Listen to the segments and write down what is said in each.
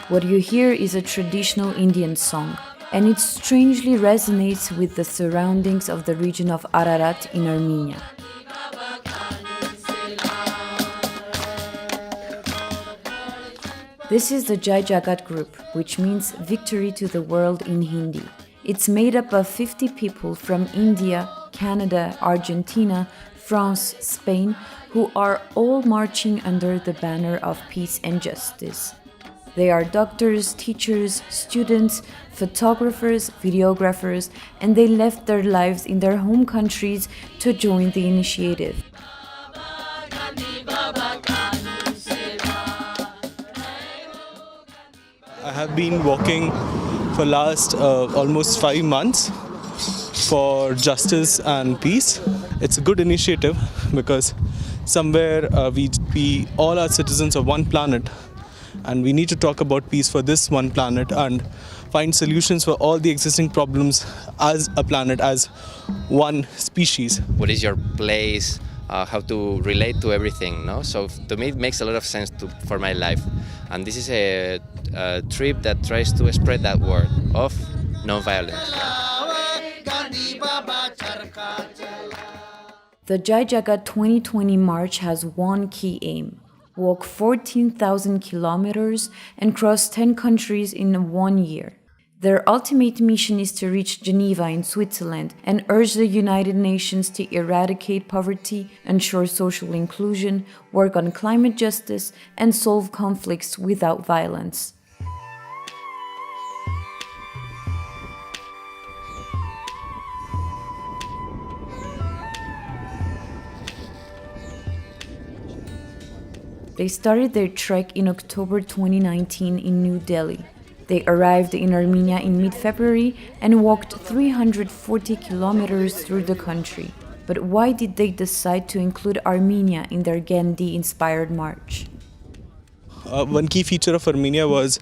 What you hear is a traditional Indian song, and it strangely resonates with the surroundings of the region of Ararat in Armenia. This is the Jagat group, which means victory to the world in Hindi. It's made up of 50 people from India, Canada, Argentina, France, Spain, who are all marching under the banner of peace and justice. They are doctors, teachers, students, photographers, videographers, and they left their lives in their home countries to join the initiative. I have been walking for last almost 5 months for justice and peace. It's a good initiative because somewhere we all are citizens of one planet, and we need to talk about peace for this one planet and find solutions for all the existing problems as a planet, as one species. What is your place? How to relate to everything, no? So to me it makes a lot of sense for my life, and this is a trip that tries to spread that word of non-violence. The Jai Jagat 2020 march has one key aim: walk 14,000 kilometers and cross 10 countries in 1 year. Their ultimate mission is to reach Geneva in Switzerland and urge the United Nations to eradicate poverty, ensure social inclusion, work on climate justice, and solve conflicts without violence. They started their trek in October 2019 in New Delhi. They arrived in Armenia in mid-February and walked 340 kilometers through the country. But why did they decide to include Armenia in their Gandhi-inspired march? One key feature of Armenia was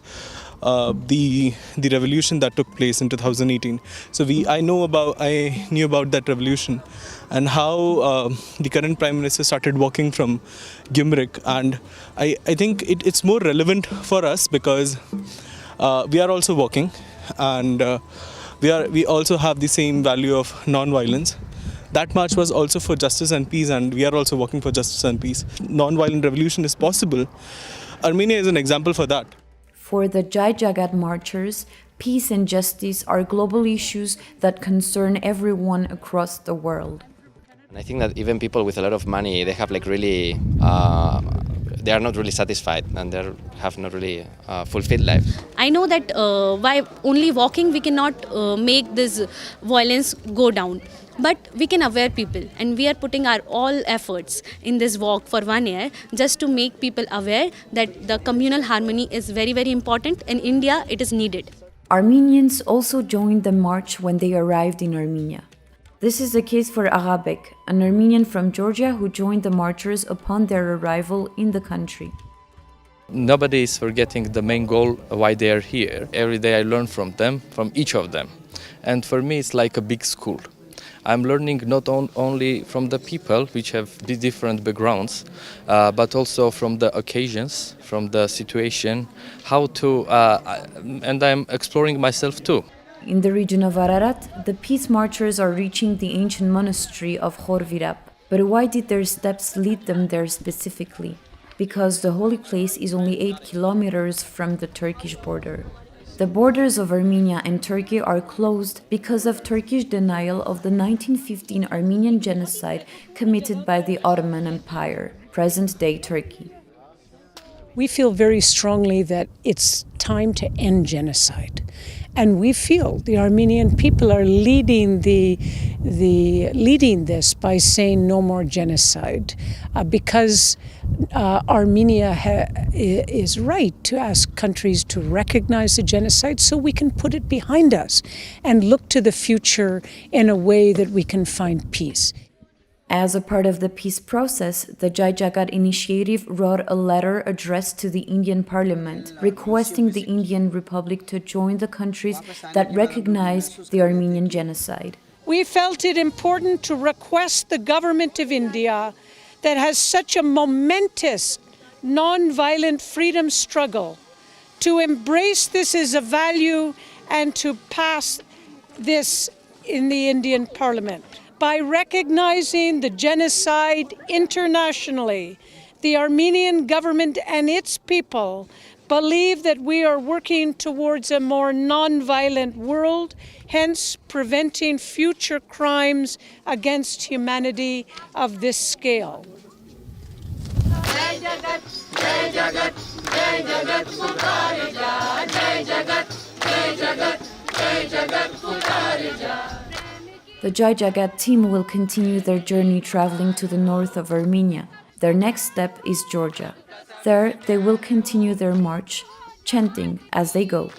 the revolution that took place in 2018. So I knew about that revolution and how the current Prime Minister started walking from Gimrick. And I think it's more relevant for us because we are also walking, and we also have the same value of non-violence. That march was also for justice and peace, and we are also working for justice and peace. Non-violent revolution is possible. Armenia is an example for that. For the Jai Jagat marchers, peace and justice are global issues that concern everyone across the world. And I think that even people with a lot of money, they have really, they are not really satisfied, and they have not really fulfilled life. I know that by only walking we cannot make this violence go down. But we can aware people, and we are putting our all efforts in this walk for 1 year just to make people aware that the communal harmony is very, very important. In India, it is needed. Armenians also joined the march when they arrived in Armenia. This is the case for Agabek, an Armenian from Georgia who joined the marchers upon their arrival in the country. Nobody is forgetting the main goal why they are here. Every day I learn from them, from each of them. And for me, it's like a big school. I'm learning not only from the people which have the different backgrounds, but also from the occasions, from the situation, how to, and I'm exploring myself too. In the region of Ararat, the peace marchers are reaching the ancient monastery of Khorvirab. But why did their steps lead them there specifically? Because the holy place is only 8 kilometers from the Turkish border. The borders of Armenia and Turkey are closed because of Turkish denial of the 1915 Armenian genocide committed by the Ottoman Empire, present-day Turkey. We feel very strongly that it's time to end genocide. And we feel the Armenian people are leading leading this by saying no more genocide, because Armenia is right to ask countries to recognize the genocide so we can put it behind us and look to the future in a way that we can find peace. As a part of the peace process, the Jai Jagat initiative wrote a letter addressed to the Indian Parliament, requesting the Indian Republic to join the countries that recognize the Armenian genocide. We felt it important to request the government of India, that has such a momentous non-violent freedom struggle, to embrace this as a value and to pass this in the Indian Parliament. By recognizing the genocide internationally, the Armenian government and its people believe that we are working towards a more non-violent world, hence preventing future crimes against humanity of this scale. Jai Jagat, Jai Jagat, Jai Jagat, Pukare ja, Jai Jagat, Jai Jagat, Jai Jagat, Pukare ja. The Jai Jagat team will continue their journey traveling to the north of Armenia. Their next step is Georgia. There, they will continue their march, chanting as they go.